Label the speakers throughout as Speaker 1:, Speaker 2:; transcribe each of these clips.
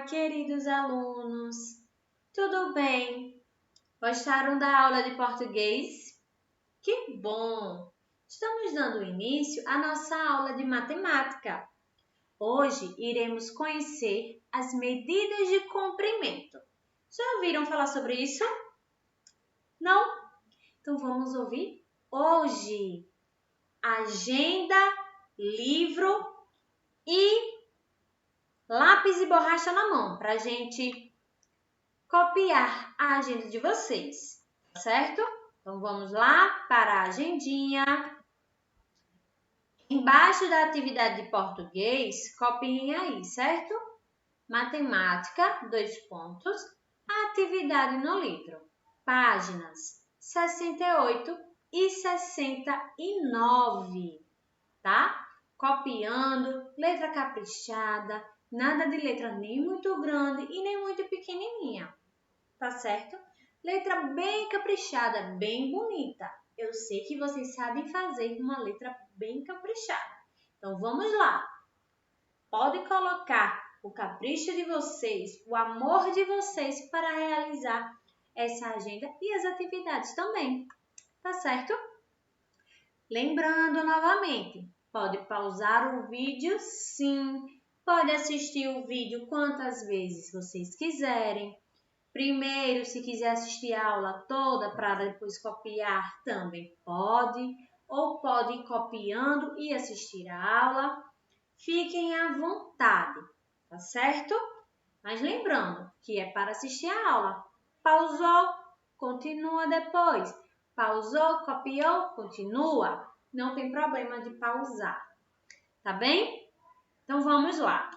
Speaker 1: queridos alunos! Tudo bem? Gostaram da aula de português? Que bom! Estamos dando início à nossa aula de matemática. Hoje iremos conhecer as medidas de comprimento. Já ouviram falar sobre isso? Não? Então vamos ouvir hoje. Agenda, livro e lápis e borracha na mão para a gente copiar a agenda de vocês, certo? Então vamos lá para a agendinha. Embaixo da atividade de português, copiem aí, certo? Matemática, 2 pontos, atividade no livro, páginas 68 e 69, tá? Copiando, letra caprichada, nada de letra nem muito grande e nem muito pequenininha, tá certo? Letra bem caprichada, bem bonita. Eu sei que vocês sabem fazer uma letra bem caprichada. Então, vamos lá. Pode colocar o capricho de vocês, o amor de vocês para realizar essa agenda e as atividades também, tá certo? Lembrando novamente, pode pausar o vídeo, sim. Pode assistir o vídeo quantas vezes vocês quiserem. Primeiro, se quiser assistir a aula toda para depois copiar, também pode. Ou pode ir copiando e assistir a aula. Fiquem à vontade, tá certo? Mas lembrando que é para assistir a aula. Pausou, continua depois. Pausou, copiou, continua. Não tem problema de pausar, tá bem? Então vamos lá.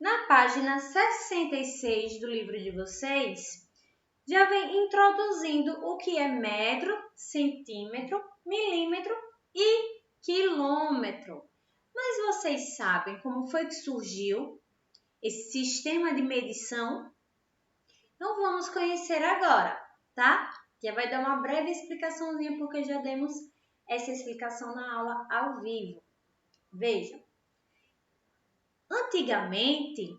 Speaker 1: Na página 66 do livro de vocês, já vem introduzindo o que é metro, centímetro, milímetro e quilômetro. Mas vocês sabem como foi que surgiu esse sistema de medição? Então vamos conhecer agora, tá? Já vai dar uma breve explicaçãozinha porque já demos essa explicação na aula ao vivo. Vejam. Antigamente,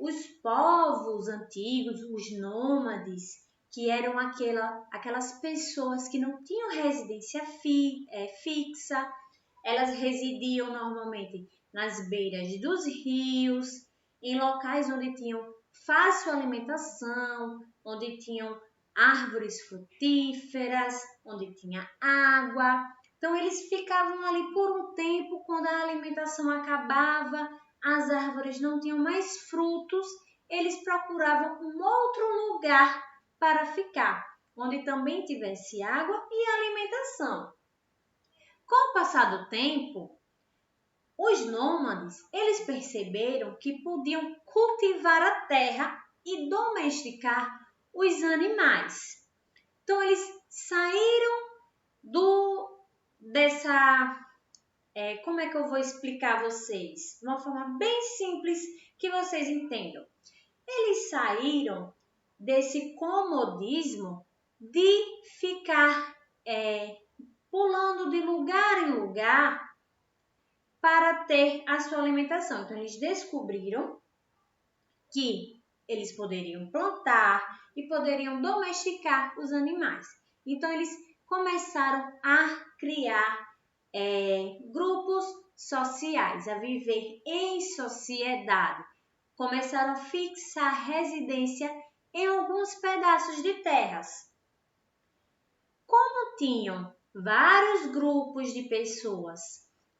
Speaker 1: os povos antigos, os nômades, que eram aquelas pessoas que não tinham residência fixa, elas residiam normalmente nas beiras dos rios, em locais onde tinham fácil alimentação, onde tinham árvores frutíferas, onde tinha água. Então, eles ficavam ali por um tempo, quando a alimentação acabava, as árvores não tinham mais frutos, eles procuravam um outro lugar para ficar, onde também tivesse água e alimentação. Com o passar do tempo, os nômades, eles perceberam que podiam cultivar a terra e domesticar os animais. Então, eles saíram como é que eu vou explicar a vocês? De uma forma bem simples que vocês entendam. Eles saíram desse comodismo de ficar pulando de lugar em lugar para ter a sua alimentação. Então, eles descobriram que eles poderiam plantar e poderiam domesticar os animais. Então, eles começaram a criar grupos sociais, a viver em sociedade. Começaram a fixar residência em alguns pedaços de terras. Como tinham vários grupos de pessoas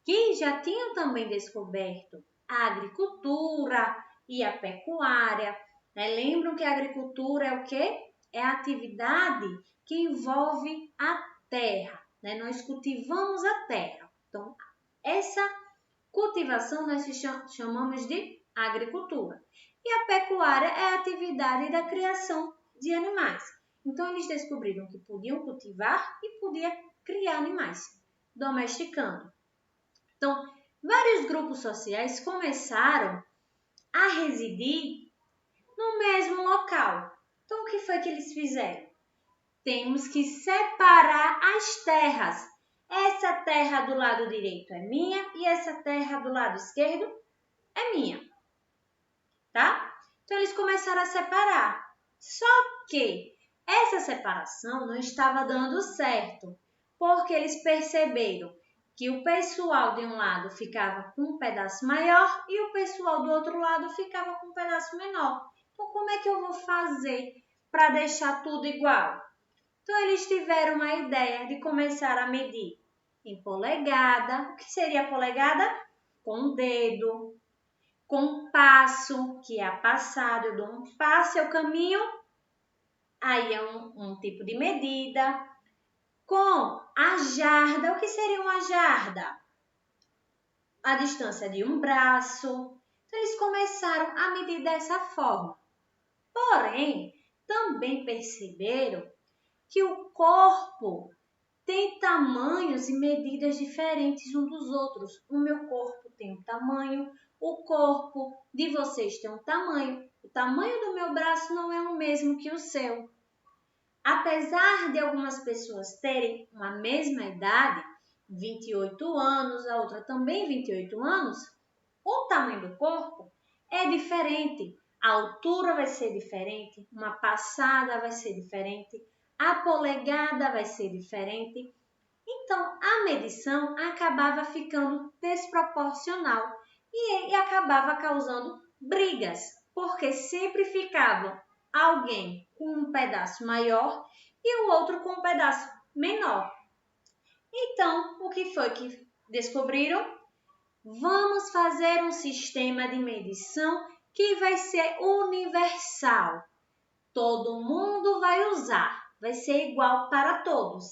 Speaker 1: que já tinham também descoberto a agricultura e a pecuária, lembram que a agricultura é o quê? É a atividade que envolve a terra. Nós cultivamos a terra. Então, essa cultivação nós chamamos de agricultura. E a pecuária é a atividade da criação de animais. Então, eles descobriram que podiam cultivar e podiam criar animais, domesticando. Então, vários grupos sociais começaram a residir no mesmo local. Então, o que foi que eles fizeram? Temos que separar as terras. Essa terra do lado direito é minha e essa terra do lado esquerdo é minha, tá? Então, eles começaram a separar. Só que essa separação não estava dando certo, porque eles perceberam que o pessoal de um lado ficava com um pedaço maior e o pessoal do outro lado ficava com um pedaço menor. Então, como é que eu vou fazer para deixar tudo igual? Então, eles tiveram uma ideia de começar a medir em polegada. O que seria polegada? Com o dedo. Com passo, que é a passada. Eu dou um passo, eu caminho. Aí é um tipo de medida. Com a jarda. O que seria uma jarda? A distância de um braço. Então, eles começaram a medir dessa forma. Porém, também perceberam que o corpo tem tamanhos e medidas diferentes uns dos outros. O meu corpo tem um tamanho, o corpo de vocês tem um tamanho. O tamanho do meu braço não é o mesmo que o seu. Apesar de algumas pessoas terem uma mesma idade, 28 anos, a outra também 28 anos, o tamanho do corpo é diferente. A altura vai ser diferente, uma passada vai ser diferente, a polegada vai ser diferente. Então, a medição acabava ficando desproporcional e acabava causando brigas, porque sempre ficava alguém com um pedaço maior e o outro com um pedaço menor. Então, o que foi que descobriram? Vamos fazer um sistema de medição que vai ser universal. Todo mundo vai usar, vai ser igual para todos.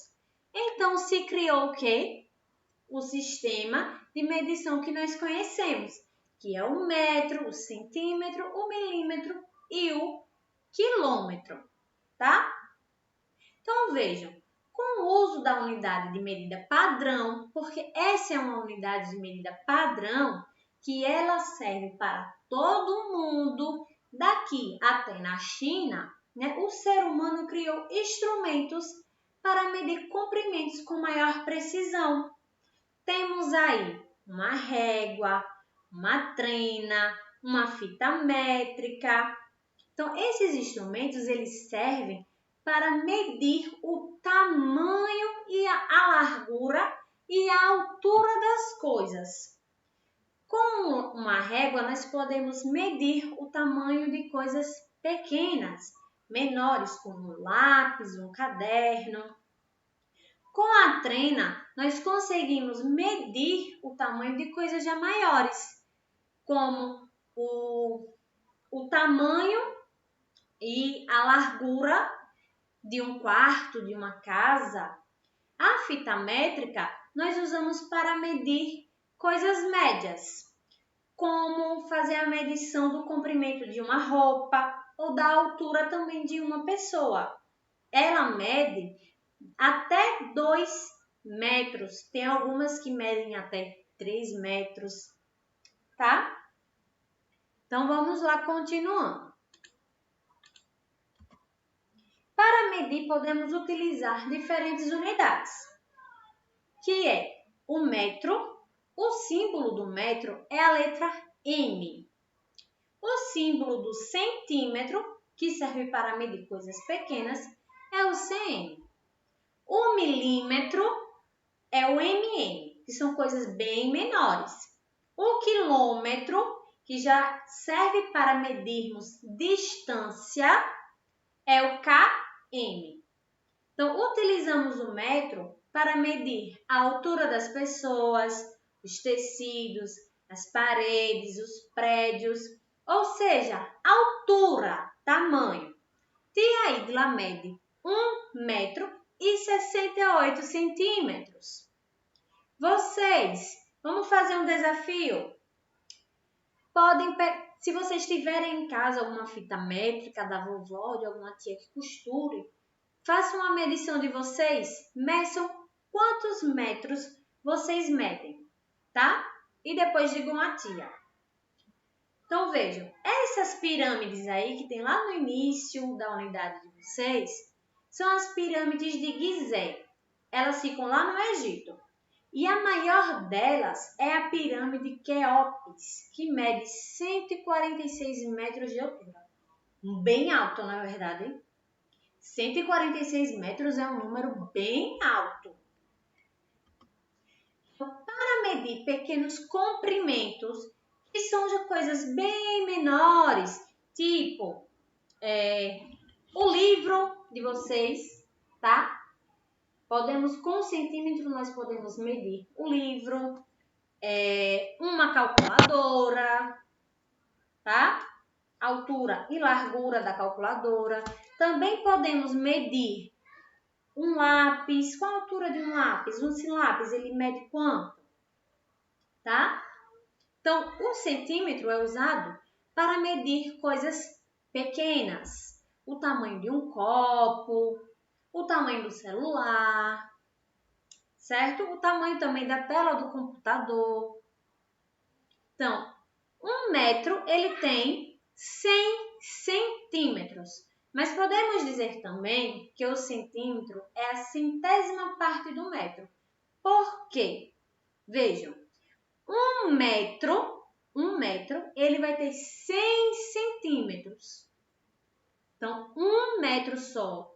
Speaker 1: Então, se criou o quê? O sistema de medição que nós conhecemos, que é o metro, o centímetro, o milímetro e o quilômetro, tá? Então, vejam, com o uso da unidade de medida padrão, porque essa é uma unidade de medida padrão, que ela serve para todo mundo, daqui até na China, né? O ser humano criou instrumentos para medir comprimentos com maior precisão. Temos aí uma régua, uma trena, uma fita métrica. Então, esses instrumentos eles servem para medir o tamanho e a largura e a altura das coisas. Com uma régua, nós podemos medir o tamanho de coisas pequenas, menores, como um lápis, um caderno. Com a trena, nós conseguimos medir o tamanho de coisas já maiores, como o tamanho e a largura de um quarto, de uma casa. A fita métrica nós usamos para medir coisas médias, como fazer a medição do comprimento de uma roupa ou da altura também de uma pessoa. Ela mede até 2 metros. Tem algumas que medem até 3 metros, tá? Então, vamos lá continuando. Para medir, podemos utilizar diferentes unidades, que é o metro. O símbolo do metro é a letra M. O símbolo do centímetro, que serve para medir coisas pequenas, é o cm. O milímetro é o mm, que são coisas bem menores. O quilômetro, que já serve para medirmos distância, é o km. Então, utilizamos o metro para medir a altura das pessoas, os tecidos, as paredes, os prédios, ou seja, altura, tamanho. Tia Idla mede 1 metro e 68 centímetros. Vocês, vamos fazer um desafio? Se vocês tiverem em casa alguma fita métrica da vovó, de alguma tia que costure, façam uma medição de vocês, meçam quantos metros vocês medem, tá? E depois digam à tia. Então, vejam, essas pirâmides aí que tem lá no início da unidade de vocês, são as pirâmides de Gizé. Elas ficam lá no Egito. E a maior delas é a pirâmide Quéops, que mede 146 metros de altura. bem alto, na verdade. 146 metros é um número bem alto. Para medir pequenos comprimentos, que são de coisas bem menores, tipo o livro de vocês, tá? Podemos, com centímetro, nós podemos medir o livro, uma calculadora, tá? Altura e largura da calculadora. Também podemos medir um lápis. Qual a altura de um lápis? Um lápis, ele mede quanto? Tá? Então, o centímetro é usado para medir coisas pequenas. O tamanho de um copo, o tamanho do celular, certo? O tamanho também da tela do computador. Então, 1 metro, ele tem 100 centímetros. Mas podemos dizer também que o centímetro é a centésima parte do metro. Por quê? Vejam, 1 metro, ele vai ter 100 centímetros. Então, 1 metro só,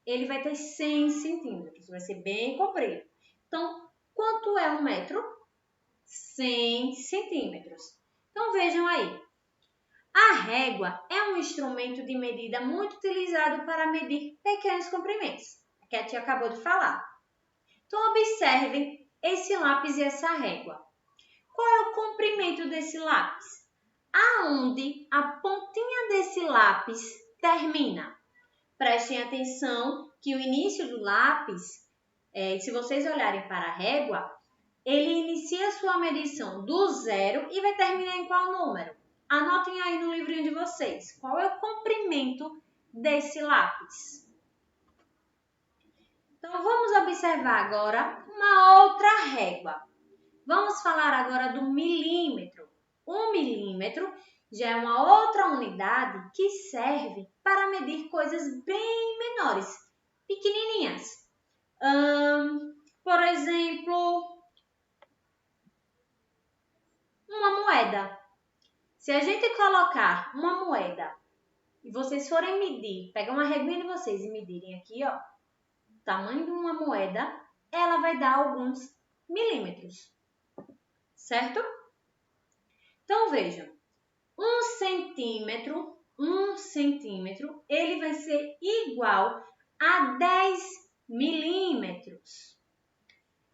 Speaker 1: ele vai ter 100 centímetros. Vai ser bem comprido. Então, quanto é 1 metro? 100 centímetros. Então, vejam aí. A régua é um instrumento de medida muito utilizado para medir pequenos comprimentos, que a tia acabou de falar. Então, observem esse lápis e essa régua. Qual é o comprimento desse lápis? Aonde a pontinha desse lápis termina? Prestem atenção que o início do lápis, se vocês olharem para a régua, ele inicia sua medição do 0 e vai terminar em qual número? Anotem aí no livrinho de vocês. Qual é o comprimento desse lápis? Então, vamos observar agora uma outra régua. Vamos falar agora do milímetro. 1 milímetro já é uma outra unidade que serve para medir coisas bem menores, pequenininhas. Por exemplo, uma moeda. Se a gente colocar uma moeda e vocês forem medir, pegar uma reguinha de vocês e medirem aqui, ó, o tamanho de uma moeda, ela vai dar alguns milímetros, certo? Então, vejam, 1 centímetro, ele vai ser igual a 10 milímetros.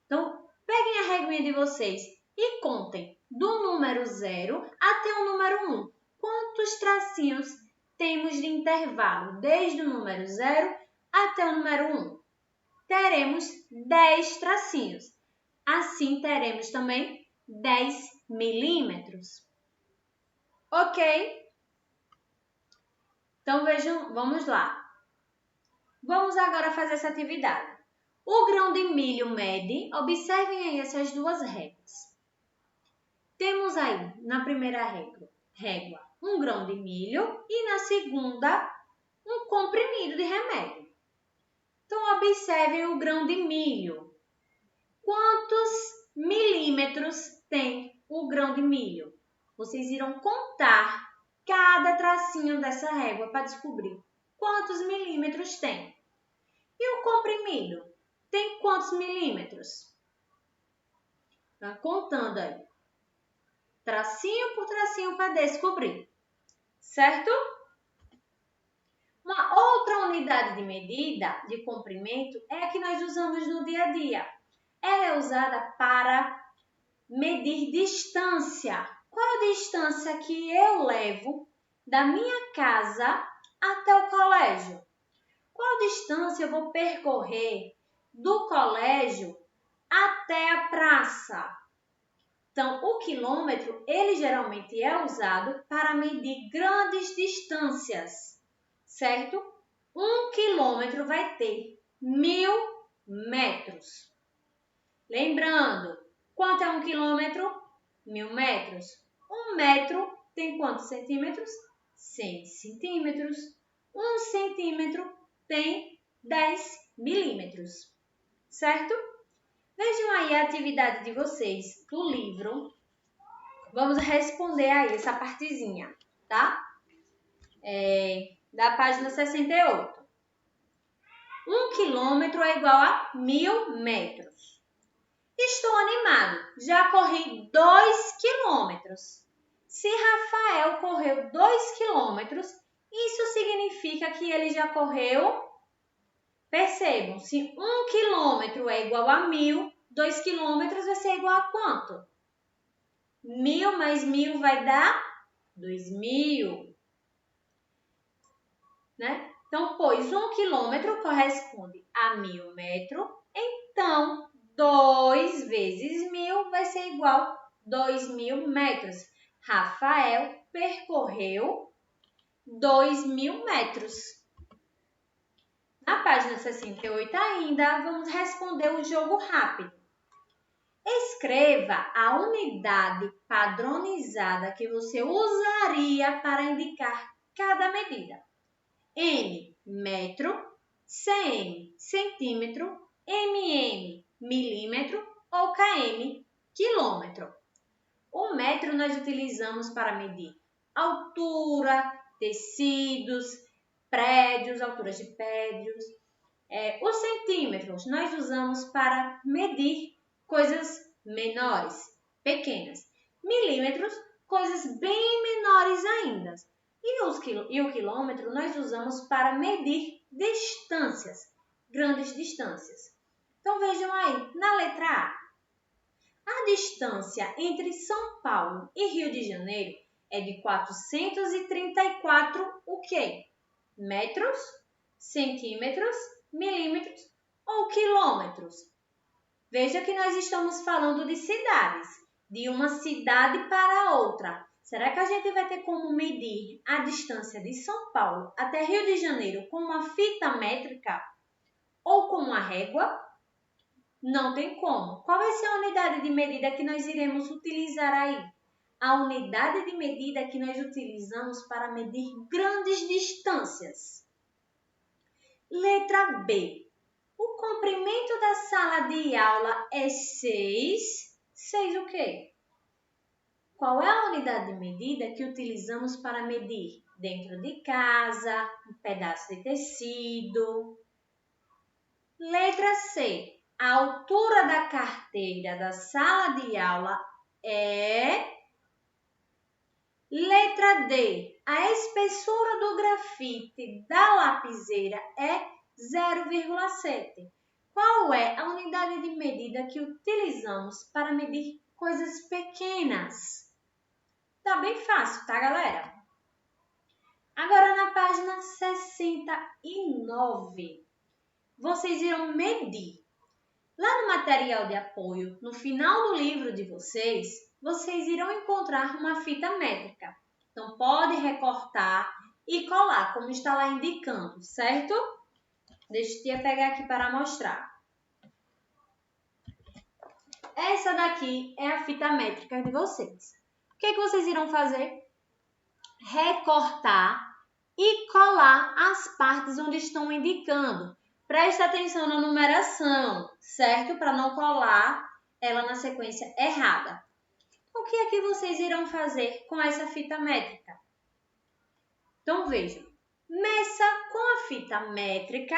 Speaker 1: Então, peguem a reguinha de vocês e contem do número 0 até o número 1. Quantos tracinhos temos de intervalo desde o número 0 até o número 1? Teremos 10 tracinhos. Assim, teremos também 10 milímetros. Ok? Então, vejam, vamos lá. Vamos agora fazer essa atividade. O grão de milho mede, observem aí essas duas réguas. Temos aí, na primeira régua, um grão de milho e na segunda, um comprimido de remédio. Então, observem o grão de milho. Quantos milímetros tem o grão de milho? Vocês irão contar cada tracinho dessa régua para descobrir quantos milímetros tem. E o comprimido? Tem quantos milímetros? Tá contando aí. Tracinho por tracinho para descobrir. Certo? Uma outra unidade de medida de comprimento é a que nós usamos no dia a dia. Ela é usada para medir distância. Qual a distância que eu levo da minha casa até o colégio? Qual distância eu vou percorrer do colégio até a praça? Então, o quilômetro, ele geralmente é usado para medir grandes distâncias, certo? 1 quilômetro vai ter 1000 metros. Lembrando, quanto é 1 quilômetro? 1000 metros. 1 metro tem quantos centímetros? 100 centímetros. 1 centímetro tem 10 milímetros, certo? Vejam aí a atividade de vocês do livro. Vamos responder aí essa partezinha, tá? da página 68. 1 quilômetro é igual a 1000 metros. Estou animado, já corri 2 quilômetros. Se Rafael correu 2 quilômetros, isso significa que ele já correu. Percebam, se 1 quilômetro é igual a 1000, 2 quilômetros vai ser igual a quanto? 1000 mais 1000 vai dar 2000. Né? Então, pois 1 quilômetro corresponde a 1000 metros, então 2 vezes 1000 vai ser igual a 2000 metros. Rafael percorreu 2000 metros. Na página 68 ainda, vamos responder o jogo rápido. Escreva a unidade padronizada que você usaria para indicar cada medida. M, metro, cm, centímetro, mm, milímetro ou km, quilômetro. O metro nós utilizamos para medir altura, tecidos, prédios, alturas de prédios. Os centímetros nós usamos para medir coisas menores, pequenas. Milímetros, coisas bem menores ainda. E o quilômetro nós usamos para medir distâncias, grandes distâncias. Então vejam aí, na letra A distância entre São Paulo e Rio de Janeiro é de 434 o quê? Metros, centímetros, milímetros ou quilômetros. Veja que nós estamos falando de cidades, de uma cidade para outra. Será que a gente vai ter como medir a distância de São Paulo até Rio de Janeiro com uma fita métrica ou com uma régua? Não tem como. Qual vai ser a unidade de medida que nós iremos utilizar aí? A unidade de medida que nós utilizamos para medir grandes distâncias. Letra B. O comprimento da sala de aula é 6. 6 o quê? Qual é a unidade de medida que utilizamos para medir dentro de casa, um pedaço de tecido? Letra C. A altura da carteira da sala de aula é... Letra D. A espessura do grafite da lapiseira é 0,7. Qual é a unidade de medida que utilizamos para medir coisas pequenas? Tá bem fácil, tá, galera? Agora, na página 69, vocês irão medir. Lá no material de apoio, no final do livro de vocês irão encontrar uma fita métrica. Então, pode recortar e colar, como está lá indicando, certo? Deixa eu pegar aqui para mostrar. Essa daqui é a fita métrica de vocês. O que vocês irão fazer? Recortar e colar as partes onde estão indicando. Preste atenção na numeração, certo? Para não colar ela na sequência errada. O que é que vocês irão fazer com essa fita métrica? Então, vejam. Meça com a fita métrica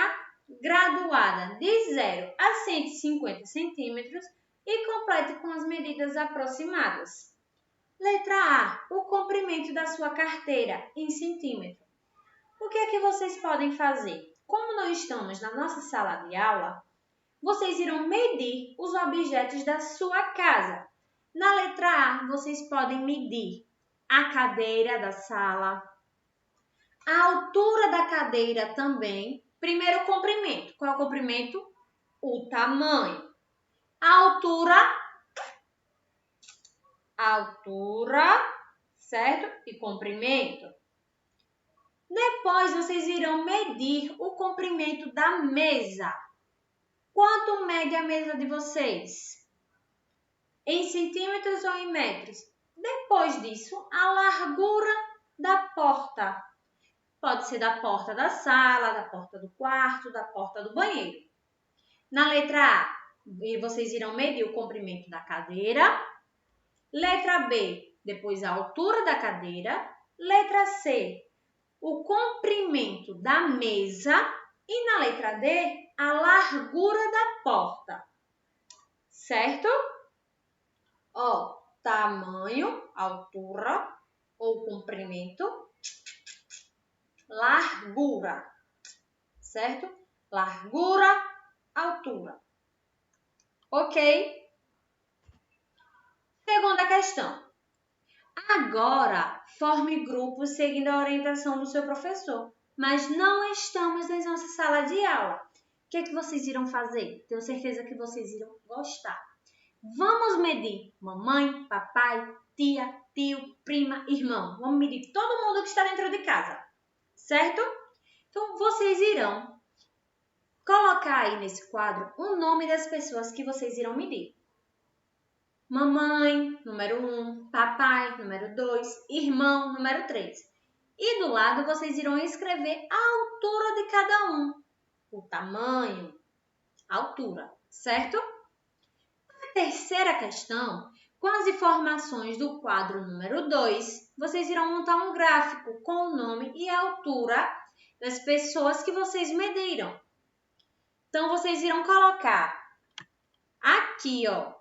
Speaker 1: graduada de 0 a 150 centímetros e complete com as medidas aproximadas. Letra A. O comprimento da sua carteira em centímetro. O que é que vocês podem fazer? Como nós estamos na nossa sala de aula, vocês irão medir os objetos da sua casa. Na letra A, vocês podem medir a cadeira da sala, a altura da cadeira também. Primeiro, o comprimento. Qual é o comprimento? O tamanho. A altura, certo? E comprimento. Depois, vocês irão medir o comprimento da mesa. Quanto mede a mesa de vocês? Em centímetros ou em metros? Depois disso, a largura da porta. Pode ser da porta da sala, da porta do quarto, da porta do banheiro. Na letra A, vocês irão medir o comprimento da cadeira. Letra B, depois a altura da cadeira. Letra C, o comprimento da mesa e na letra D, a largura da porta. Certo? Ó, tamanho, altura ou comprimento, largura. Certo? Largura, altura. Ok? Segunda questão. Agora, forme grupos seguindo a orientação do seu professor. Mas não estamos na nossa sala de aula. O que é que vocês irão fazer? Tenho certeza que vocês irão gostar. Vamos medir mamãe, papai, tia, tio, prima, irmão. Vamos medir todo mundo que está dentro de casa. Certo? Então, vocês irão colocar aí nesse quadro o nome das pessoas que vocês irão medir. Mamãe, número 1, papai, número 2, irmão, número 3. E do lado vocês irão escrever a altura de cada um, o tamanho, a altura, certo? A terceira questão, com as informações do quadro número 2, vocês irão montar um gráfico com o nome e a altura das pessoas que vocês mediram. Então, vocês irão colocar aqui, ó,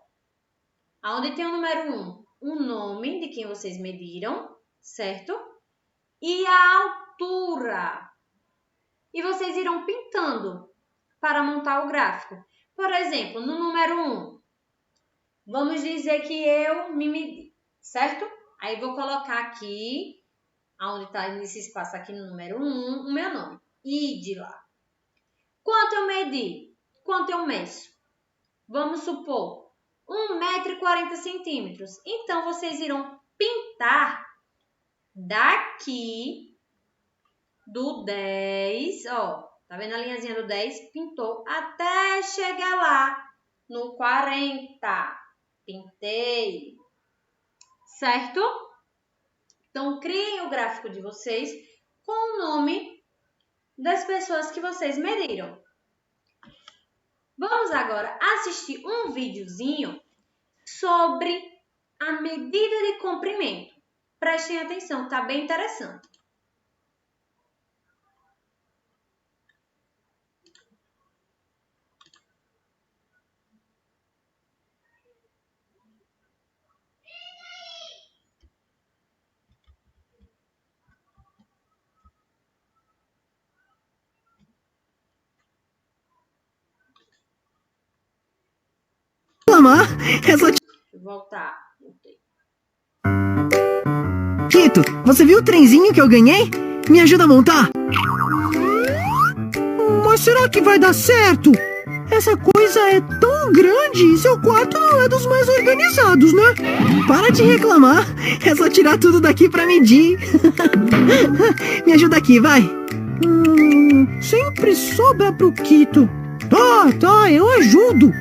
Speaker 1: onde tem o número 1, o nome de quem vocês mediram, certo? E a altura. E vocês irão pintando para montar o gráfico. Por exemplo, no número 1, vamos dizer que eu me medi, certo? Aí vou colocar aqui, onde está nesse espaço aqui no número 1, o meu nome. Ide lá. Quanto eu medi? Quanto eu meço? Vamos supor 1,40 m. Então, vocês irão pintar daqui do 10, ó, tá vendo a linhazinha do 10? Pintou até chegar lá no 40. Pintei. Certo? Então, criem o gráfico de vocês com o nome das pessoas que vocês mediram. Vamos agora assistir um videozinho sobre a medida de comprimento. Prestem atenção, tá bem interessante. Voltar.
Speaker 2: Quito, você viu o trenzinho que eu ganhei? Me ajuda a montar? Mas será que vai dar certo? Essa coisa é tão grande e seu quarto não é dos mais organizados, né? Para de reclamar, é só tirar tudo daqui pra medir. Me ajuda aqui, vai. Sempre sobra pro Quito. Tá, eu ajudo.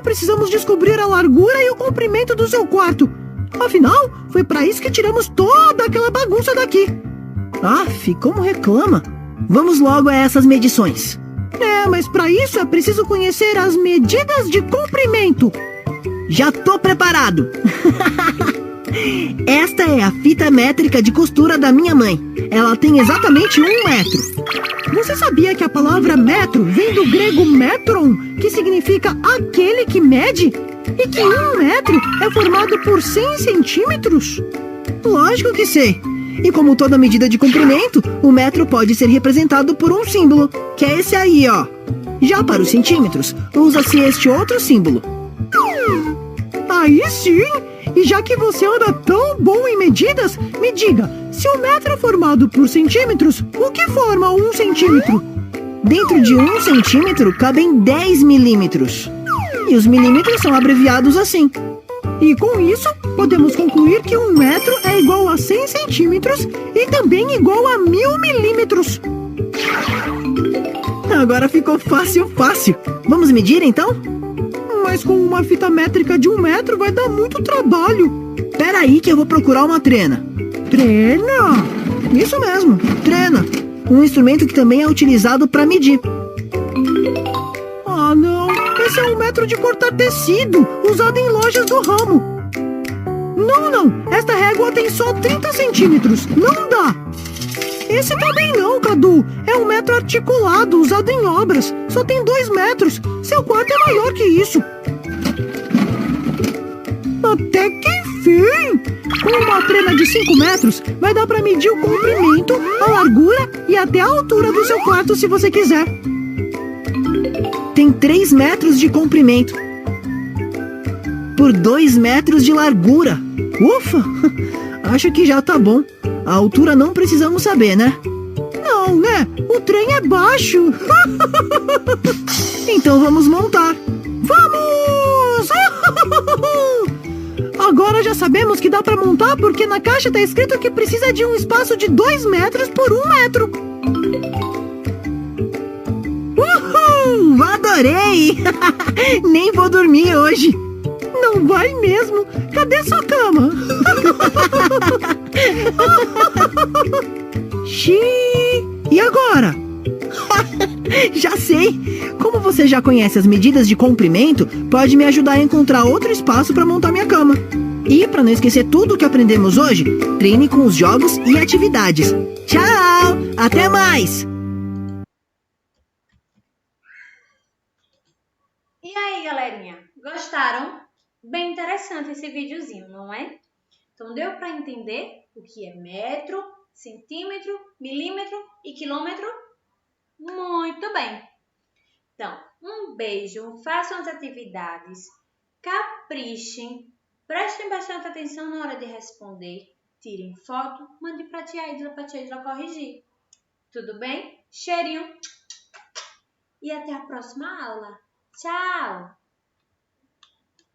Speaker 2: Precisamos descobrir a largura e o comprimento do seu quarto. Afinal, foi para isso que tiramos toda aquela bagunça daqui. Como reclama. Vamos logo a essas medições. Mas para isso é preciso conhecer as medidas de comprimento. Já tô preparado. Esta é a fita métrica de costura da minha mãe. Ela tem exatamente 1 metro. Você sabia que a palavra metro vem do grego metron, que significa aquele que mede? E que 1 metro é formado por 100 centímetros? Lógico que sei. E como toda medida de comprimento, o metro pode ser representado por um símbolo, que é esse aí, ó. Já para os centímetros, usa-se este outro símbolo. Aí sim! E já que você anda tão bom em medidas, me diga, se o metro é formado por centímetros, o que forma 1 centímetro? Dentro de 1 centímetro cabem 10 milímetros. E os milímetros são abreviados assim. E com isso, podemos concluir que 1 metro é igual a 100 centímetros e também igual a 1000 milímetros. Agora ficou fácil. Vamos medir então? Mas com uma fita métrica de 1 metro vai dar muito trabalho. Pera aí que eu vou procurar uma trena. Trena? Isso mesmo, trena. Um instrumento que também é utilizado para medir. Ah, não. Esse é um metro de cortar tecido, usado em lojas do ramo. Não. Esta régua tem só 30 centímetros. Não dá. Esse também não, Cadu. É um metro articulado, usado em obras. Só tem 2 metros. Seu quarto é maior que isso. Até que enfim! Com uma trena de 5 metros, vai dar para medir o comprimento, a largura e até a altura do seu quarto se você quiser. Tem 3 metros de comprimento por 2 metros de largura. Ufa! Acho que já tá bom. A altura não precisamos saber, né? Não, né? O trem é baixo. Então vamos montar. Vamos! Agora já sabemos que dá para montar porque na caixa tá escrito que precisa de um espaço de 2 metros por 1 metro. Uhul! Adorei! Nem vou dormir hoje. Não vai mesmo? Cadê sua cama? Xiii! E agora? Já sei! Como você já conhece as medidas de comprimento, pode me ajudar a encontrar outro espaço para montar minha cama. E para não esquecer tudo o que aprendemos hoje, treine com os jogos e atividades. Tchau! Até mais!
Speaker 1: E aí, galerinha? Gostaram? Bem interessante esse videozinho, não é? Então deu para entender o que é metro, centímetro, milímetro e quilômetro? Muito bem! Então, um beijo, façam as atividades, caprichem, prestem bastante atenção na hora de responder, tirem foto, mande para a tia Ídila corrigir. Tudo bem? Cheirinho! E até a próxima aula. Tchau!